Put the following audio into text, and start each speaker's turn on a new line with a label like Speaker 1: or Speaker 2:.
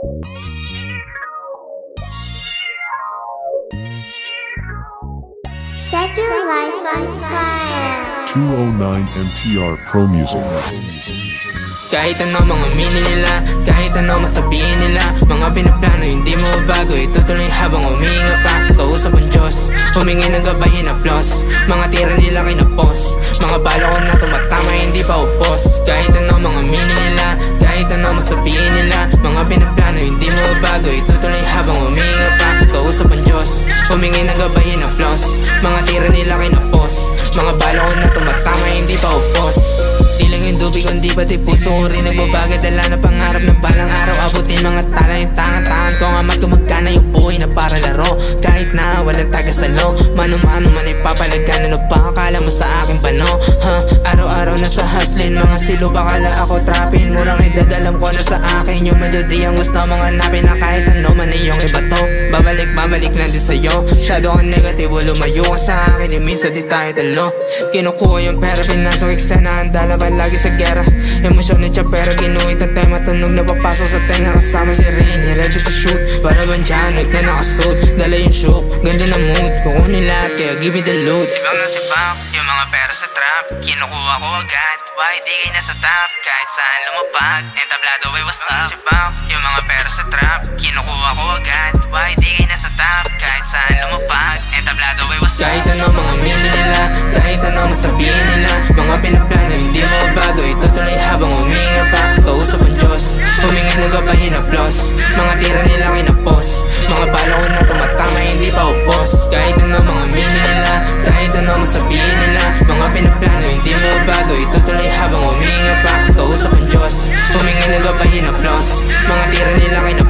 Speaker 1: Set your life on fire.
Speaker 2: 209 MTR Pro Music.
Speaker 3: Kahit ano mga aminin nila, kahit ano masabihin nila, mga pinaplano hindi mo bago, itutuloy habang huminga pa. Kausap ang Diyos, humingi ng gabay hinaplos, mga tira nila kinapos, mga bala ko na tumatama hindi pa upos. Kahit ano mga aminin nila, kahit ano masabihin nila, mga pinaplano hindi mo bago, itutuloy habang huminga pa. Kausap ang Diyos, humingi ng gabay hinaplos, mga tira nila kinapos, mga bala ko na tumatama hindi pa upos. Di lang yung dubig kundi pati puso ko rin nagbabaga, dala na pangarap na balang araw abutin mga tala yung tangan-tangan ko. Amat kung magkana yung buhay na para laro, kahit na walang tagasalo, mano-mano man ay papalagan. Ano pa akala mo sa akin pano? Araw-araw na sa hustling, mga silo bakala ako trapin, murang idadalam ko na sa akin yung melody ang gusto mong hanapin, na kahit ano man iyong iba to. Babalik lang din sa'yo, shadow ang negatibo, lumayo ka sa akin, minsan di tayo talo. Kinukuha yung pera, pinasok eksena, ang dalaban lagi sa gera. Emosyon na siya pero ginuhit ang tema, tunog na papasok sa tenga kasama si Rainy, ready to shoot. Para bang Janet na nakasuit, dala yung shook, ganda na mood, kukunin lahat kaya give me the loot. Sibang na sibang, yung mga pera sa trap, kinukuha ko agad, why di kayo nasa top, kahit saan lumapag, entablado ay what's up. Sibang, yung mga pera sa trap, kinukuha ko agad, why di kayo nasa top, kahit saan lumapag, entablado ay what's up. Kahit ano mga mini nila, kahit ano masabihin nila, mga pinaplano hindi mo bago, itutuloy habang huminga pa. Kausap ang Diyos, humingi ng gabay hinaplos, mga tira nila kinapos, mga bala ko na tumatama hindi pa upos. Kahit ano mga mini nila, kahit ano masabihin nila, mga pinaplano hindi mo bago, itutuloy habang huminga pa. Kausap ang Diyos, humingi ng gabay hinaplos, mga tira nila kinapos,